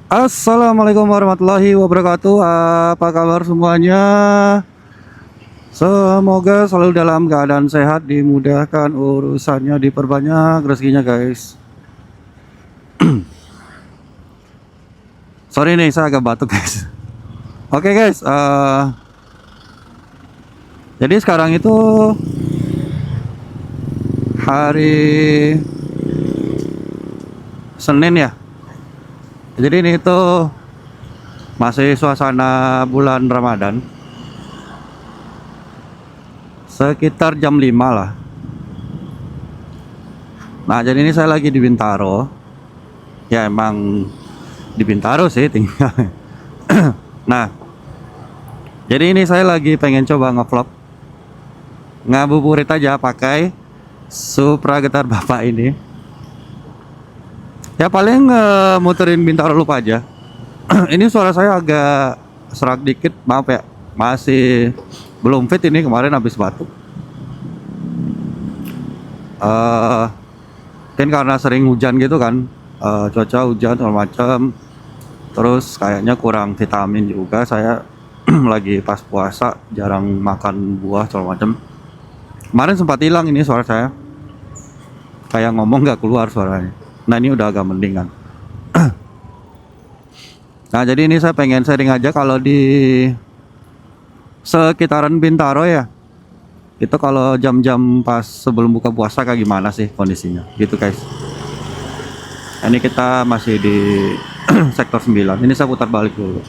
Assalamualaikum warahmatullahi wabarakatuh. Apa kabar semuanya? Semoga selalu dalam keadaan sehat, dimudahkan urusannya, diperbanyak rezekinya, guys. Sorry nih, saya agak batuk, guys. Oke, guys. Jadi sekarang itu hari Senin ya. Jadi ini itu masih suasana bulan Ramadan. Sekitar jam 5 lah. Nah, jadi ini saya lagi di Bintaro. Ya emang di Bintaro sih tinggal. Nah, jadi ini saya lagi pengen coba ngevlog ngabuburit aja pakai Supra Getar Bapak ini. Ya paling muterin Bintaro lupa aja. Ini suara saya agak serak dikit, maaf ya. Masih belum fit ini, kemarin habis batuk. Mungkin karena sering hujan gitu kan, cuaca hujan segala macam. Terus kayaknya kurang vitamin juga. Saya lagi pas puasa jarang makan buah segala macam. Kemarin sempat hilang ini suara saya, kayak ngomong nggak keluar suaranya. Nah ini udah agak mendingan. Nah jadi ini saya pengen sharing aja kalau di sekitaran Bintaro ya, itu kalau jam-jam pas sebelum buka puasa kayak gimana sih kondisinya gitu, guys. Ini kita masih di sektor 9. Ini saya putar balik dulu.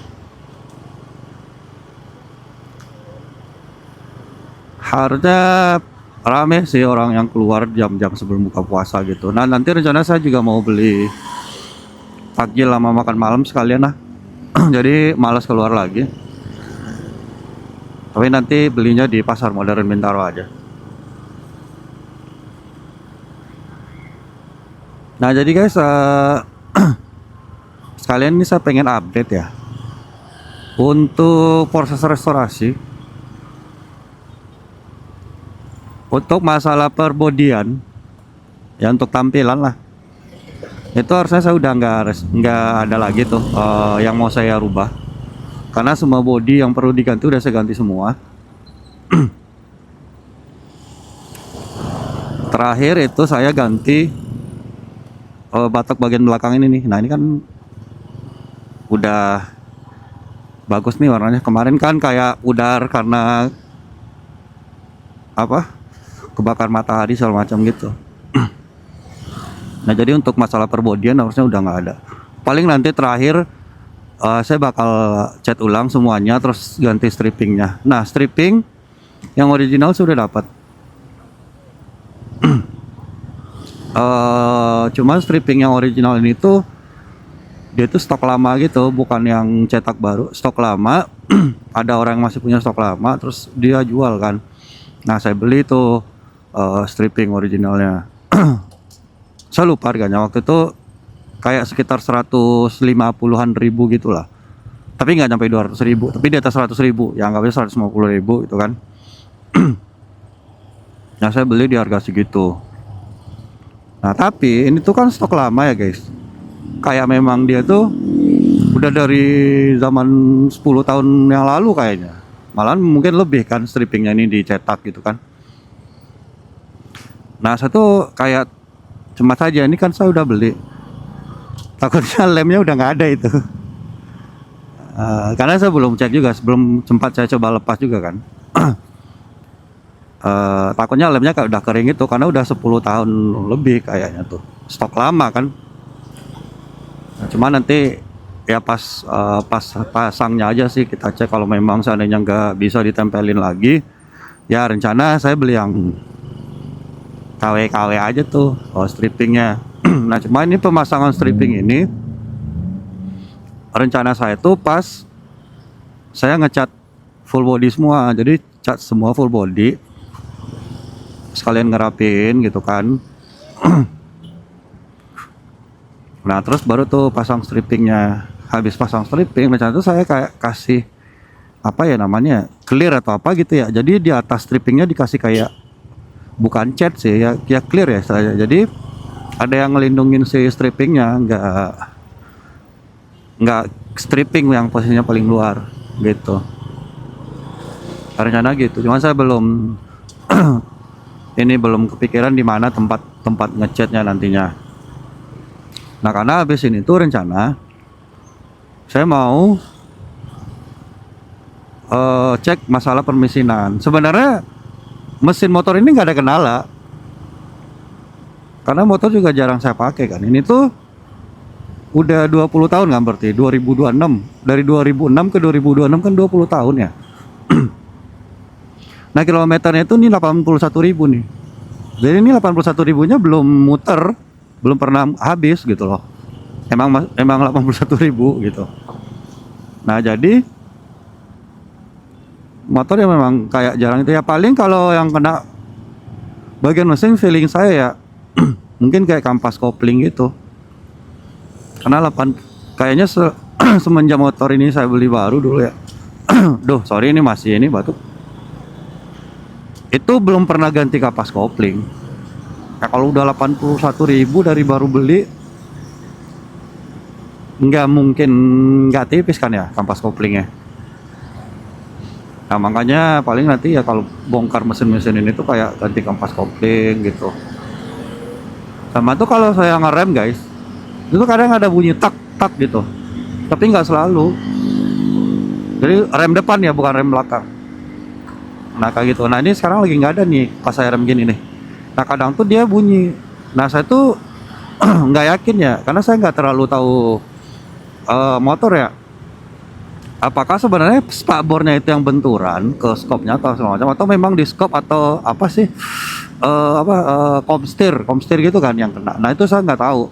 Harusnya rame sih orang yang keluar jam-jam sebelum buka puasa gitu. Nah nanti rencana saya juga mau beli takjil sama makan malam sekalian lah. Jadi malas keluar lagi. Tapi nanti belinya di pasar modern Bintaro aja. Nah jadi guys, sekalian ini saya pengen update ya untuk proses restorasi. Untuk masalah perbodian ya, untuk tampilan lah, itu harusnya saya udah nggak ada lagi tuh yang mau saya rubah, karena semua bodi yang perlu diganti udah saya ganti semua. Terakhir itu saya ganti batok bagian belakang ini nih. Nah ini kan udah bagus nih warnanya. Kemarin kan kayak pudar karena apa, kebakar matahari segala macam gitu. Nah jadi untuk masalah perbodian harusnya udah nggak ada. Paling nanti terakhir saya bakal cat ulang semuanya, terus ganti strippingnya. Nah stripping yang original sudah dapat. Cuma stripping yang original ini tuh dia tuh stok lama gitu, bukan yang cetak baru, stok lama. Ada orang yang masih punya stok lama, terus dia jual kan. Nah saya beli tuh stripping originalnya. Saya lupa harganya waktu itu, kayak sekitar 150-an ribu gitulah. Tapi nggak sampai 200 ribu, tapi di atas 100 ribu, ya anggapnya 150 ribu itu kan. Nah saya beli di harga segitu. Nah tapi ini tuh kan stok lama ya guys. Kayak memang dia tuh udah dari zaman 10 tahun yang lalu kayaknya. Malahan mungkin lebih kan strippingnya ini dicetak gitu kan. Nah saya tuh kayak cemas aja, ini kan saya udah beli, takutnya lemnya udah nggak ada itu. Karena saya belum cek juga, sebelum sempat saya coba lepas juga kan. Takutnya lemnya kayak udah kering itu, karena udah 10 tahun lebih kayaknya tuh, stok lama kan. Nah, cuma nanti ya pas pasangnya aja sih kita cek. Kalau memang seandainya nggak bisa ditempelin lagi, ya rencana saya beli yang KW-KW aja tuh strippingnya. Nah cuma ini pemasangan stripping ini, rencana saya tuh pas saya ngecat full body semua. Jadi cat semua full body, sekalian ngerapin gitu kan. Nah terus baru tuh pasang strippingnya. Habis pasang stripping, rencana tuh saya kayak kasih apa ya namanya, clear atau apa gitu ya. Jadi di atas strippingnya dikasih kayak, bukan cat sih ya, ya clear ya saya. Jadi ada yang ngelindungin si strippingnya, nggak stripping yang posisinya paling luar gitu. Rencana gitu, cuman saya belum ini belum kepikiran di mana tempat ngecatnya nantinya. Nah, karena habis ini tuh rencana saya mau cek masalah permesinan. Sebenarnya mesin motor ini nggak ada kendala, karena motor juga jarang saya pakai kan. Ini tuh udah 20 tahun kan, berarti 2026. Dari 2006 ke 2026 kan 20 tahun ya. Nah, kilometernya itu nih 81.000 nih. Jadi ini 81.000-nya belum muter, belum pernah habis gitu loh. Emang 81.000 gitu. Nah, jadi motor yang memang kayak jarang itu ya, paling kalau yang kena bagian mesin feeling saya ya mungkin kayak kampas kopling gitu. Karena kayaknya semenjak motor ini saya beli baru dulu ya. Duh, sorry ini masih ini batuk. Itu belum pernah ganti kapas kopling. Nah, kalau udah 81.000 dari baru beli, nggak mungkin nggak tipis kan ya kampas koplingnya. Nah, makanya paling nanti ya kalau bongkar mesin-mesin ini tuh kayak ganti kampas kopling gitu. Sama tuh kalau saya ngerem guys, itu kadang ada bunyi tak tak gitu, tapi nggak selalu. Jadi rem depan ya, bukan rem belakang. Nah, kayak gitu. Nah, ini sekarang lagi nggak ada nih pas saya rem gini nih. Nah, kadang tuh dia bunyi. Nah, saya tuh nggak yakin ya, karena saya nggak terlalu tahu motor ya. Apakah sebenarnya spakbornya itu yang benturan ke skopnya atau segala macam, atau memang di skop, atau apa sih komstir gitu kan yang kena. Nah, itu saya nggak tahu.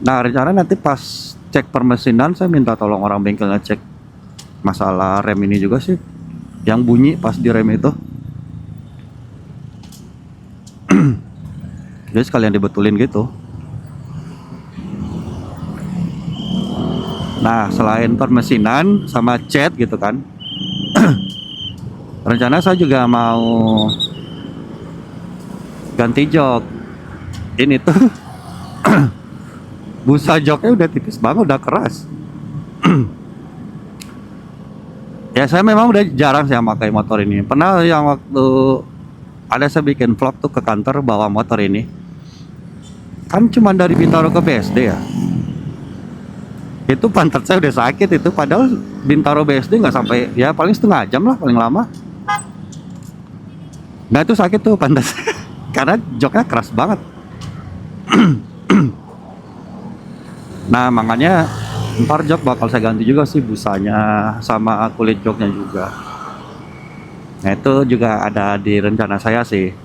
Nah, rencana nanti pas cek permesinan saya minta tolong orang bengkel ngecek masalah rem ini juga sih, yang bunyi pas di rem itu. Jadi sekalian dibetulin gitu. Nah, selain permesinan sama cat gitu kan, rencana saya juga mau ganti jok. Ini tuh busa joknya udah tipis banget, udah keras. Ya, saya memang udah jarang sih pakai motor ini. Pernah yang waktu ada saya bikin vlog tuh ke kantor bawa motor ini. Kan cuma dari Bintaro ke BSD ya. Itu pantat saya udah sakit itu, padahal Bintaro BSD nggak sampai, ya paling setengah jam lah paling lama. Nah, itu sakit tuh pantat karena joknya keras banget. Nah, makanya ntar jok bakal saya ganti juga sih, busanya sama kulit joknya juga. Nah, itu juga ada di rencana saya sih.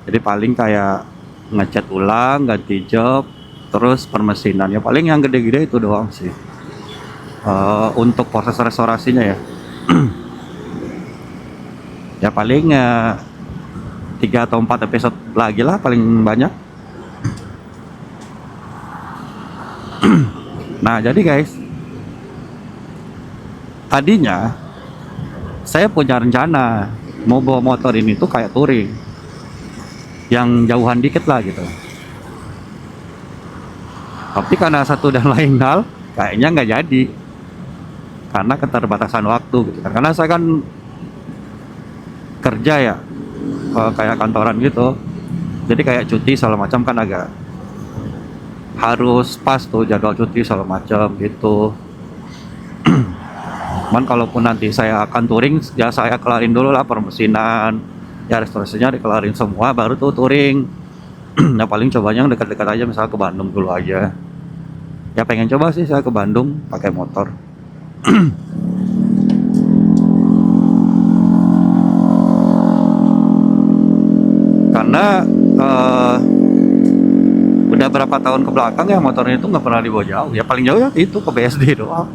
Jadi paling kayak ngecat ulang, ganti jok, terus permesinan. Ya paling yang gede-gede itu doang sih. Untuk proses restorasinya ya. Ya paling 3 atau 4 episode lagi lah paling banyak. Nah, jadi guys, tadinya saya punya rencana mau bawa motor ini tuh kayak touring, yang jauhan dikit lah gitu. Tapi karena satu dan lain hal, kayaknya nggak jadi, karena keterbatasan waktu gitu kan. Karena saya kan kerja ya, kayak kantoran gitu, jadi kayak cuti segala macam kan agak harus pas tuh jadwal cuti segala macam gitu. Cuman kalaupun nanti saya akan touring, ya saya kelarin dulu lah permesinan, ya restorasinya dikelarin semua baru tuh touring. Nah, paling cobanya yang dekat-dekat aja, misalnya ke Bandung dulu aja. Ya pengen coba sih saya ke Bandung pakai motor. Karena udah berapa tahun ke belakang ya motornya itu nggak pernah dibawa jauh. Ya paling jauh ya itu ke BSD doang.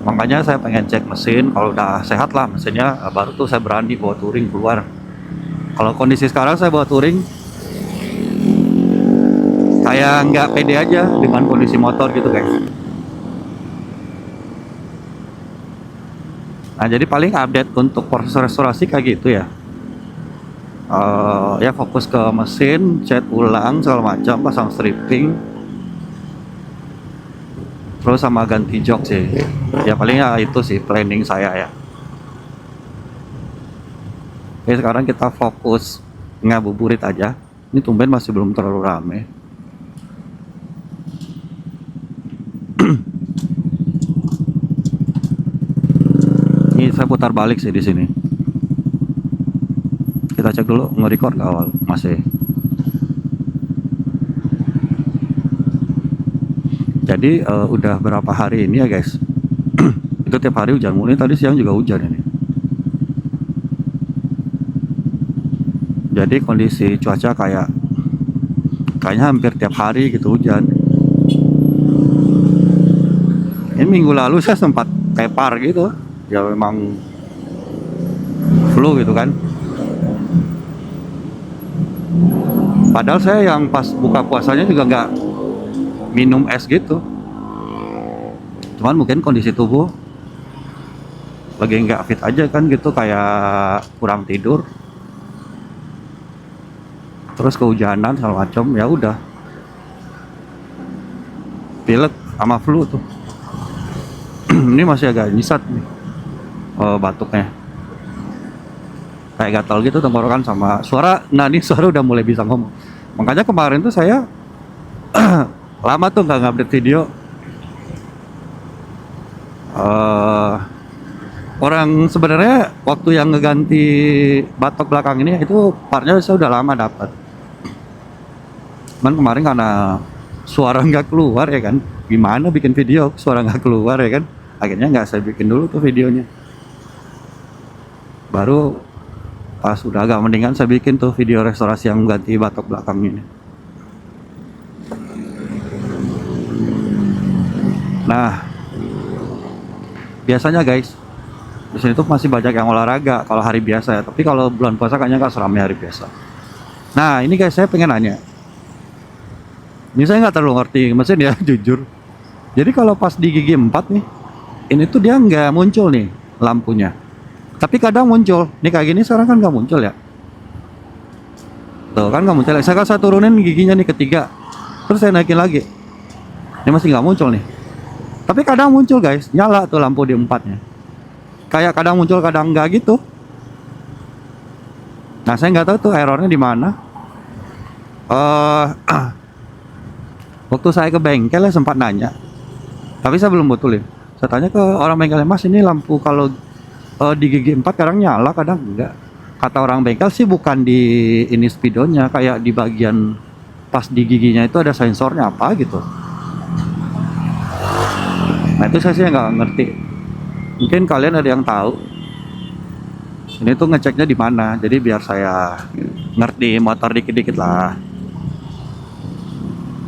Makanya saya pengen cek mesin, kalau udah sehat lah mesinnya, baru tuh saya berani bawa touring keluar. Kalau kondisi sekarang saya bawa touring, kayak nggak pede aja dengan kondisi motor gitu guys. Nah, jadi paling update untuk proses restorasi kayak gitu ya. Ya fokus ke mesin, cat ulang segala macam, pasang stripping. terus sama ganti jok sih. Ya paling ya itu sih planning saya ya. Oke, sekarang kita fokus ngabuburit aja. Ini tumben masih belum terlalu rame. Ini saya putar balik sih di sini. Kita cek dulu nge-record ke awal masih. Jadi udah berapa hari ini ya guys. Itu tiap hari hujan mulu. Tadi siang juga hujan ini. Jadi kondisi cuaca kayaknya hampir tiap hari gitu hujan. Ini minggu lalu saya sempat tepar gitu. Ya memang flu gitu kan. Padahal saya yang pas buka puasanya juga nggak minum es gitu. Cuman mungkin kondisi tubuh lagi nggak fit aja kan gitu, kayak kurang tidur. Terus kehujanan segala macam, ya udah. Pilek sama flu tuh. Ini masih agak nyisat nih. Batuknya. Kayak gatal gitu tenggorokan sama suara. Nah, ini suara udah mulai bisa ngomong. Makanya kemarin tuh saya lama tuh nggak ngupdate video. Orang sebenarnya waktu yang ngeganti batok belakang ini itu partnya saya udah lama dapat. Cuman kemarin karena suara nggak keluar ya kan, gimana bikin video suara nggak keluar ya kan, akhirnya nggak saya bikin dulu tuh videonya. Baru pas udah agak mendingan saya bikin tuh video restorasi yang ganti batok belakang ini. Nah, biasanya guys, di sini tuh masih banyak yang olahraga kalau hari biasa ya. Tapi kalau bulan puasa kayaknya nggak seramai hari biasa. Nah, ini guys saya pengen nanya. Ini saya nggak terlalu ngerti mesin ya, jujur. Jadi kalau pas di gigi 4 nih, ini tuh dia nggak muncul nih lampunya. Tapi kadang muncul. Nih kayak gini sekarang kan nggak muncul ya. Tuh kan nggak muncul. Saya turunin giginya nih ketiga. Terus saya naikin lagi. Ini masih nggak muncul nih. Tapi kadang muncul guys, nyala tuh lampu di 4-nya. Kayak kadang muncul kadang enggak gitu. Nah saya nggak tahu tuh errornya di mana. Waktu saya ke bengkel ya sempat nanya. Tapi saya belum betulin. Saya tanya ke orang bengkelnya, Mas ini lampu kalau di gigi 4 kadang nyala kadang enggak. Kata orang bengkel sih bukan di ini spidonya, kayak di bagian pas di giginya itu ada sensornya apa gitu. Nah itu saya sih nggak ngerti. Mungkin kalian ada yang tahu. Ini tuh ngeceknya di mana? Jadi biar saya ngerti motor dikit-dikit lah.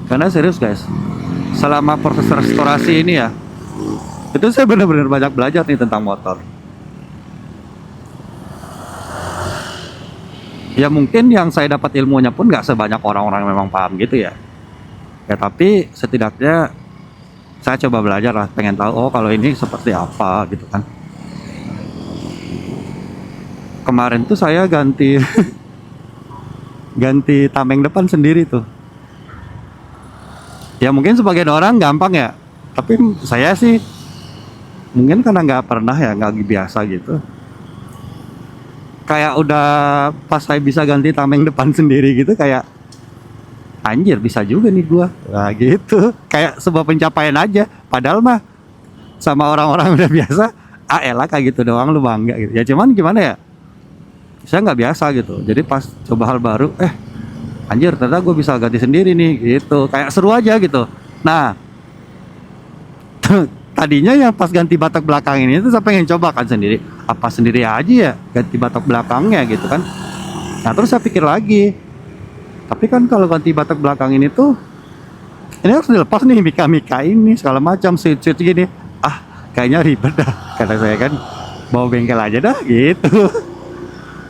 Karena serius guys, selama proses restorasi ini ya, itu saya benar-benar banyak belajar nih tentang motor. Ya mungkin yang saya dapat ilmunya pun nggak sebanyak orang-orang yang memang paham gitu ya. Ya tapi setidaknya saya coba belajar lah, pengen tahu oh kalau ini seperti apa gitu kan. Kemarin tuh saya ganti ganti tameng depan sendiri tuh. Ya mungkin sebagian orang gampang ya, tapi saya sih mungkin karena nggak pernah ya, nggak biasa gitu. Kayak udah pas saya bisa ganti tameng depan sendiri gitu, kayak anjir bisa juga nih gua. Nah gitu, kayak sebuah pencapaian aja. Padahal mah sama orang-orang udah biasa, elah kayak gitu doang lu bangga gitu. Ya cuman gimana ya, saya nggak biasa gitu. Jadi pas coba hal baru, anjir ternyata gue bisa ganti sendiri nih gitu. Kayak seru aja gitu. Nah tadinya yang pas ganti batok belakang ini tuh saya pengen coba kan sendiri, apa sendiri aja ya ganti batok belakangnya gitu kan. Nah terus saya pikir lagi, tapi kan kalau ganti batok belakang ini tuh ini harus dilepas nih mika-mika ini segala macam switch gini. Kayaknya ribet dah kata saya kan, bawa bengkel aja dah gitu.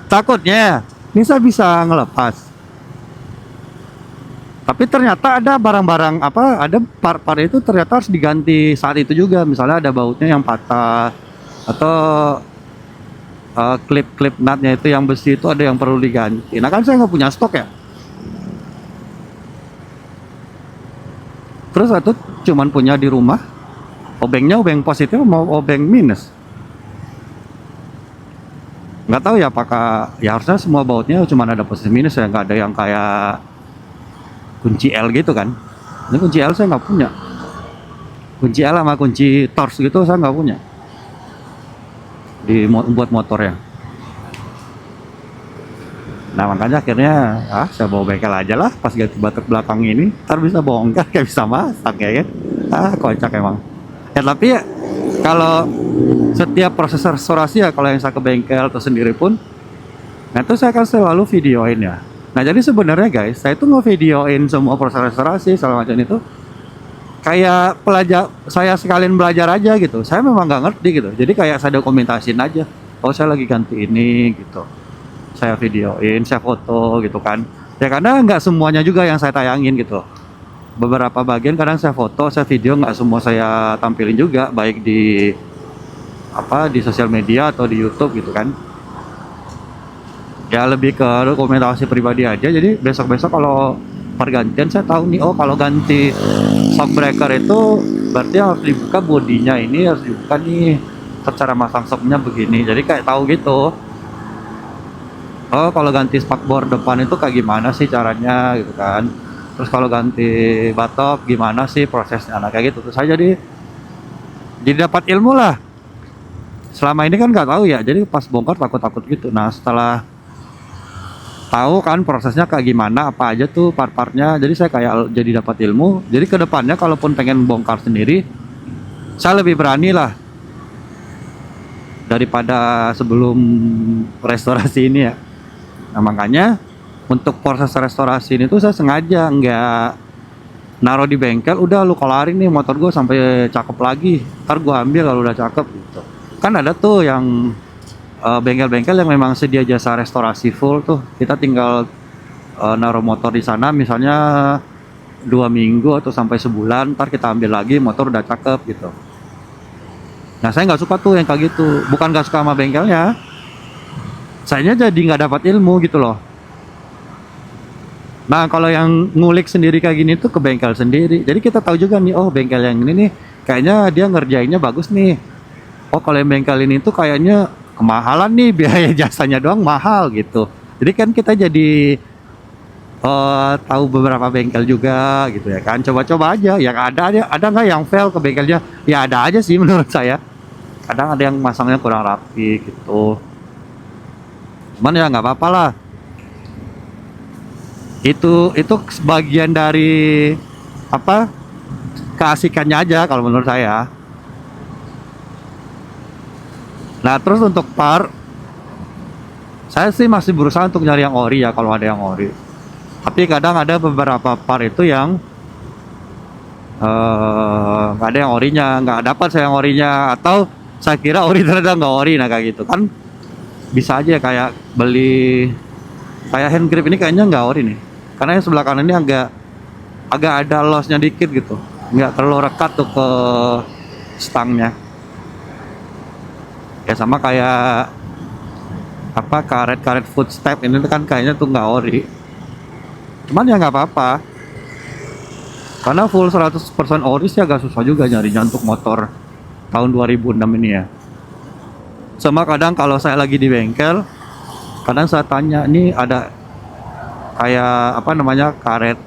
Takutnya ini saya bisa ngelepas, tapi ternyata ada barang-barang ada part-part itu ternyata harus diganti saat itu juga. Misalnya ada bautnya yang patah atau klip-klip nutnya itu yang besi itu ada yang perlu diganti. Nah kan saya nggak punya stok ya. Terus itu cuman punya di rumah Obengnya obeng positif mau obeng minus. Nggak tahu ya apakah ya harusnya semua bautnya cuma ada positif minus ya, nggak ada yang kayak kunci L gitu kan. Ini kunci L saya nggak punya. Kunci L sama kunci Torx gitu saya nggak punya buat motornya. Nah makanya akhirnya saya bawa bengkel aja lah pas ganti batok belakang ini, ntar bisa bongkar kayak bisa masak ya kan. Kocak emang ya. Tapi ya kalau setiap proses restorasi ya, kalau yang saya ke bengkel atau sendiri pun, nah itu saya akan selalu videoin ya. Nah jadi sebenarnya guys, saya itu ngevideoin semua proses restorasi segala macam itu kayak pelajar, saya sekalian belajar aja gitu. Saya memang nggak ngerti gitu, jadi kayak saya dokumentasin aja. Oh saya lagi ganti ini gitu, saya videoin, saya foto gitu kan. Ya karena nggak semuanya juga yang saya tayangin gitu. Beberapa bagian kadang saya foto, saya video, nggak semua saya tampilin juga, baik di di sosial media atau di YouTube gitu kan. Ya lebih ke dokumentasi pribadi aja. Jadi besok-besok kalau pergantian saya tahu nih, oh kalau ganti shock breaker itu berarti harus dibuka bodinya, ini harus dibuka nih, cara masang shocknya begini. Jadi kayak tahu gitu. Oh kalau ganti spakbor depan itu kayak gimana sih caranya gitu kan. Terus kalau ganti batok gimana sih prosesnya, nah kayak gitu. Terus saya jadi dapat ilmu lah. Selama ini kan nggak tahu ya, jadi pas bongkar takut-takut gitu. Nah setelah tahu kan prosesnya kayak gimana, apa aja tuh part-partnya, jadi saya kayak jadi dapat ilmu. Jadi kedepannya kalaupun pengen bongkar sendiri, saya lebih berani lah daripada sebelum restorasi ini ya. Nah makanya untuk proses restorasi ini tuh saya sengaja nggak naruh di bengkel, udah lu kelarin nih motor gue sampai cakep lagi, ntar gue ambil kalau udah cakep gitu. Kan ada tuh yang bengkel-bengkel yang memang sedia jasa restorasi full tuh, kita tinggal naruh motor di sana misalnya 2 minggu atau sampai sebulan, ntar kita ambil lagi motor udah cakep gitu. Nah saya nggak suka tuh yang kayak gitu, bukan nggak suka sama bengkelnya, saya jadi nggak dapat ilmu gitu loh. Nah kalau yang ngulik sendiri kayak gini tuh ke bengkel sendiri, jadi kita tahu juga nih, oh bengkel yang ini nih kayaknya dia ngerjainnya bagus nih. Oh kalau yang bengkel ini tuh kayaknya kemahalan nih, biaya jasanya doang mahal gitu. Jadi kan kita jadi tahu beberapa bengkel juga gitu ya kan. Coba-coba aja yang ada nggak yang fail ke bengkelnya, ya ada aja sih menurut saya. Kadang ada yang masangnya kurang rapi gitu, cuman ya nggak apa-apa lah. Itu sebagian dari keasikannya aja kalau menurut saya. Nah terus untuk saya sih masih berusaha untuk nyari yang ori ya kalau ada yang ori. Tapi kadang ada beberapa itu yang nggak ada yang orinya, nggak dapat saya yang orinya, atau saya kira ori ternyata nggak ori. Nah kayak gitu kan bisa aja, kayak beli kayak hand grip ini kayaknya nggak ori nih, karena yang sebelah kanan ini agak ada lossnya dikit gitu, nggak terlalu rekat tuh ke stangnya. Ya sama kayak karet footstep ini kan kayaknya tuh nggak ori, cuman ya nggak apa-apa, karena full 100% ori sih agak susah juga nyarinya untuk motor tahun 2006 ini ya. Sama kadang kalau saya lagi di bengkel, kadang saya tanya, ini ada kayak karet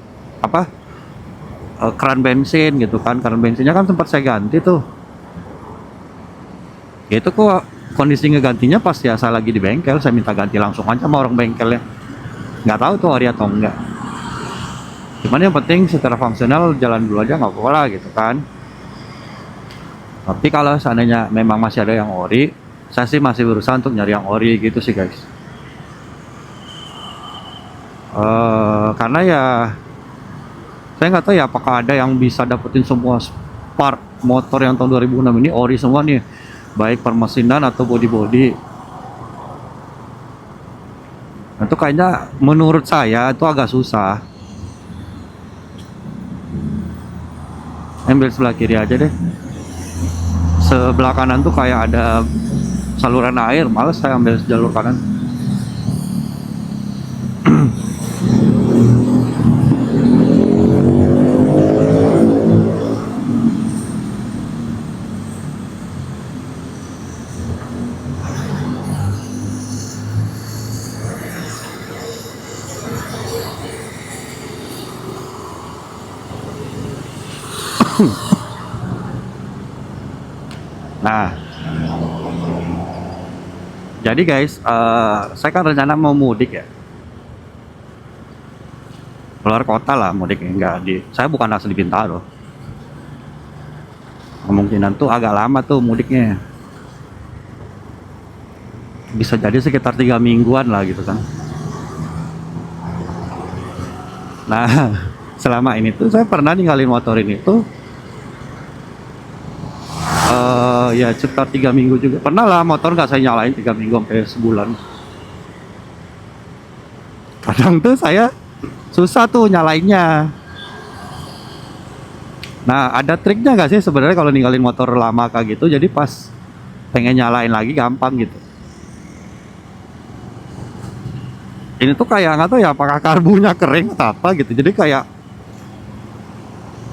keran bensin gitu kan. Keran bensinnya kan sempat saya ganti tuh, itu kok kondisi ngegantinya pas ya saya lagi di bengkel, saya minta ganti langsung aja sama orang bengkelnya. Nggak tahu tuh ori atau enggak, cuman yang penting secara fungsional jalan dulu aja nggak apa-apa lah gitu kan. Tapi kalau seandainya memang masih ada yang ori, saya sih masih berusaha untuk nyari yang ori gitu sih guys. Karena ya saya nggak tahu ya apakah ada yang bisa dapetin semua part motor yang tahun 2006 ini ori semua nih, baik permesinan atau body. Itu kayaknya menurut saya itu agak susah. Ambil sebelah kiri aja deh, sebelah kanan tuh kayak ada saluran air, males saya ambil jalur kanan. Nah, jadi guys, saya kan rencana mau mudik ya, keluar kota lah mudiknya, enggak di. Saya bukan asli Bintaro. Kemungkinan tuh agak lama tuh mudiknya. Bisa jadi sekitar 3 mingguan lah gitu kan. Nah, selama ini tuh saya pernah ninggalin motor ini tuh ya sekitar 3 minggu juga. Pernah lah motor nggak saya nyalain 3 minggu sampai sebulan. Kadang tuh saya susah tuh nyalainnya. Nah, ada triknya nggak sih sebenarnya kalau ninggalin motor lama kayak gitu? Jadi pas pengen nyalain lagi gampang gitu. Ini tuh kayak nggak tahu ya apakah karbunya kering atau apa gitu. Jadi kayak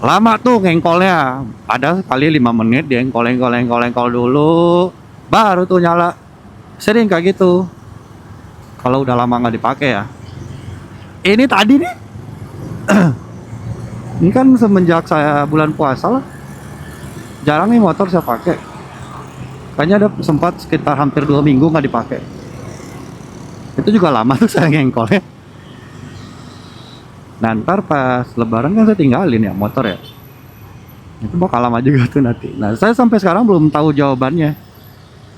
lama tuh ngengkolnya. Ada sekali 5 menit dia engkol dulu, baru tuh nyala. Sering kayak gitu. Kalau udah lama nggak dipakai ya. Ini tadi nih, ini kan semenjak saya bulan puasa lah, jarang nih motor saya pakai. Kayaknya ada sempat sekitar hampir 2 minggu nggak dipakai. Itu juga lama tuh saya ngengkolnya. Nah ntar pas lebaran kan saya tinggalin ya motor ya. Itu bakal lama juga tuh nanti. Nah saya sampai sekarang belum tahu jawabannya.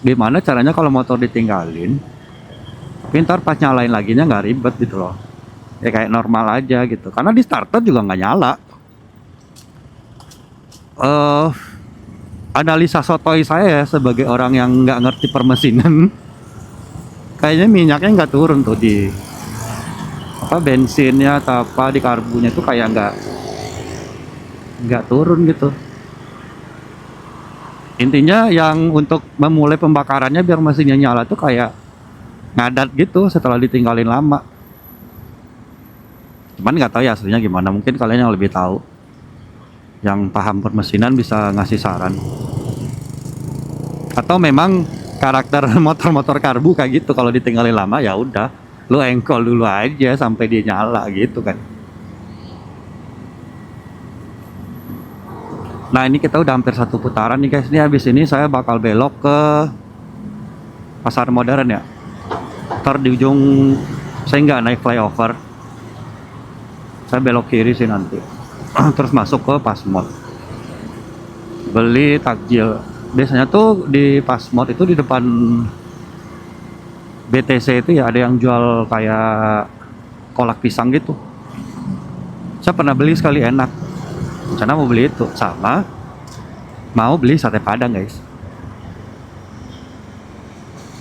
Gimana caranya kalau motor ditinggalin, tapi ntar pas nyalain laginya nggak ribet gitu loh. Ya kayak normal aja gitu. Karena di starter juga nggak nyala. eh Analisa sotoy saya ya, sebagai orang yang nggak ngerti permesinan, kayaknya minyaknya nggak turun tuh di apa bensinnya atau apa di karbunya tuh kayak nggak turun gitu. Intinya yang untuk memulai pembakarannya biar mesinnya nyala tuh kayak ngadat gitu setelah ditinggalin lama. Cuman nggak tahu ya aslinya gimana, mungkin kalian yang lebih tahu, yang paham permesinan bisa ngasih saran. Atau memang karakter motor-motor karbu kayak gitu, kalau ditinggalin lama ya udah lu engkol dulu aja sampai dia nyala gitu kan. Nah ini kita udah hampir 1 putaran nih guys. Ini habis ini saya bakal belok ke pasar modern ya. Ntar di ujung saya nggak naik flyover, saya belok kiri sih nanti. Terus masuk ke Pasmod, beli takjil. Biasanya tuh di Pasmod itu di depan BTC itu ya ada yang jual kayak kolak pisang gitu. Saya pernah beli sekali, enak. Rencana mau beli itu sama mau beli sate padang guys.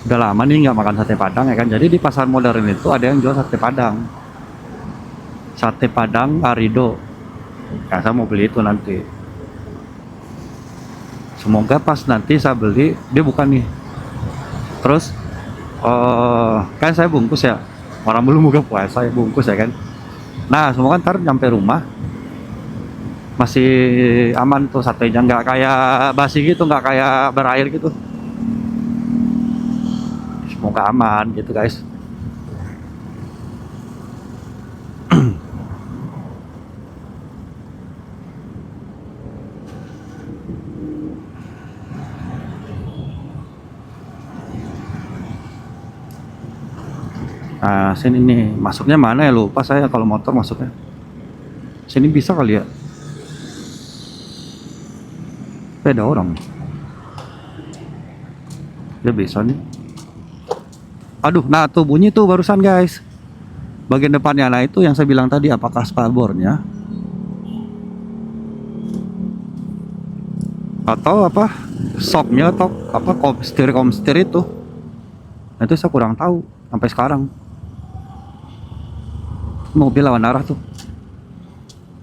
Udah lama nih nggak makan sate padang ya kan. Jadi di pasar modern itu ada yang jual sate padang. Sate padang Arido. Nah, saya mau beli itu nanti. Semoga pas nanti saya beli dia bukan nih. Terus kan saya bungkus ya. Orang belum buka puasa ya bungkus ya kan. Nah, semoga ntar nyampe rumah masih aman tuh satenya, nggak kayak basi gitu, nggak kayak berair gitu. Semoga aman gitu guys. Nah sini nih masuknya mana ya, lupa saya kalau motor masuknya. Sini bisa kali ya. Tapi ada orang. Ya bisa nih. Aduh, nah tuh bunyi tuh barusan guys. Bagian depannya, nah itu yang saya bilang tadi, apakah spalbornya atau apa shocknya atau apa komstir itu. Nah, itu saya kurang tahu sampai sekarang. Mobil lawan arah tuh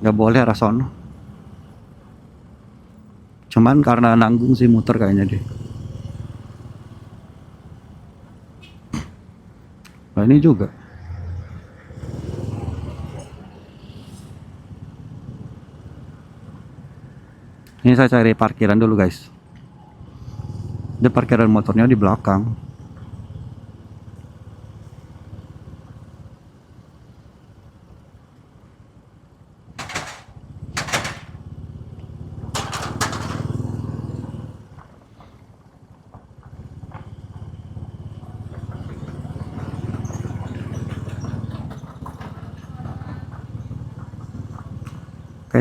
nggak boleh arah sono. Cuman karena nanggung sih muter kayaknya deh. Nah ini juga. Ini saya cari parkiran dulu guys. Dia parkiran motornya di belakang.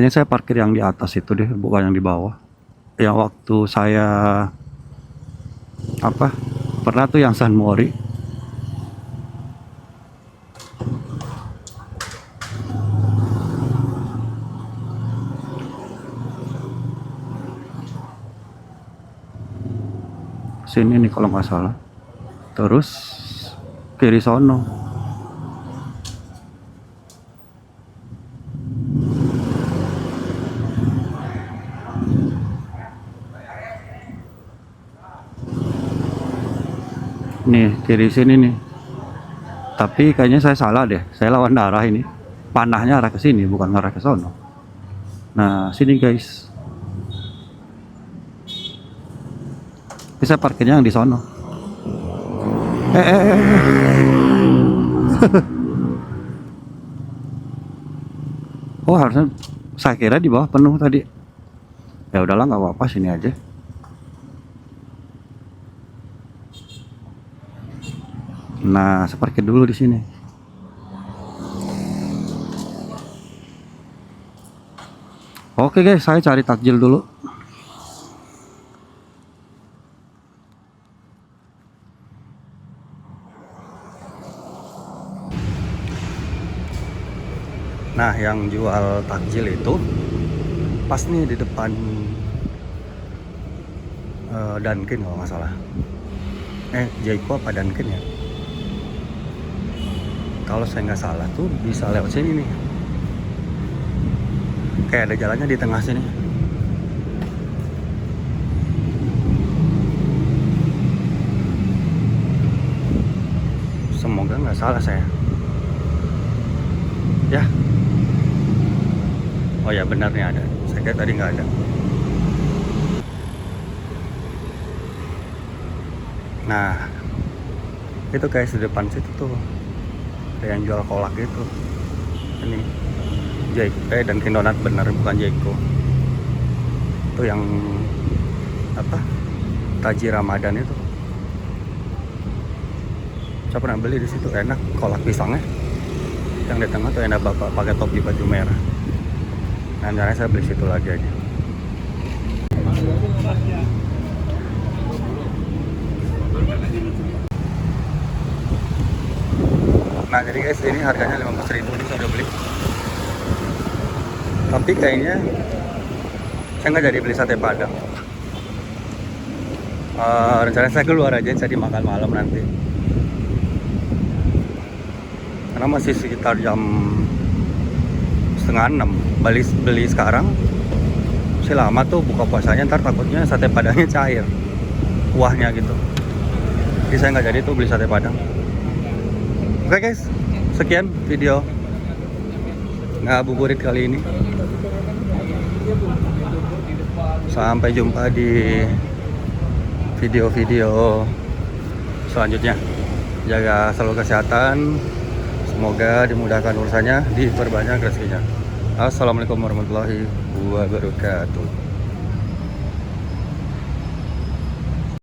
Kayaknya saya parkir yang di atas itu deh, bukan yang di bawah. Yang waktu saya pernah tuh yang San Mori. Sini nih kalau nggak salah. Terus kiri sono. Nih kiri sini nih. Tapi kayaknya saya salah deh. Saya lawan arah ini. Panahnya arah ke sini, bukan arah ke sono. Nah sini guys. Bisa parkirnya yang di sono. Oh harusnya saya kira di bawah penuh tadi. Ya udahlah nggak apa-apa, sini aja. Nah, saya parkir dulu di sini. Oke guys, saya cari takjil dulu. Nah, yang jual takjil itu pas nih di depan Dunkin kalau nggak salah. Jayco apa Dunkin ya? Kalau saya nggak salah tuh bisa lewat sini nih. Kayak ada jalannya di tengah sini. Semoga nggak salah saya. Ya. Oh ya benar nih ada. Saya kira tadi nggak ada. Nah, itu guys di depan situ tuh ada yang jual kolak itu. Ini Dunkin Donat bener, bukan Jayco. Itu yang Taji Ramadan itu. Saya pernah beli di situ, enak kolak pisangnya. Yang di tengah tuh enak bapak pakai topi baju merah. Nah, caranya saya beli situ lagi aja. Nah jadi guys, ini harganya 15.000 ini saya udah beli. Tapi kayaknya saya nggak jadi beli sate padang. Rencananya saya keluar aja, saya dimakan malam nanti. Karena masih sekitar jam 5:30. Beli sekarang masih lama tuh buka puasanya, ntar takutnya sate padangnya cair kuahnya gitu. Jadi saya nggak jadi tuh beli sate padang. Oke guys, sekian video ngabuburit kali ini. Sampai jumpa di video-video selanjutnya. Jaga selalu kesehatan. Semoga dimudahkan urusannya, diperbanyak rezekinya. Assalamualaikum warahmatullahi wabarakatuh.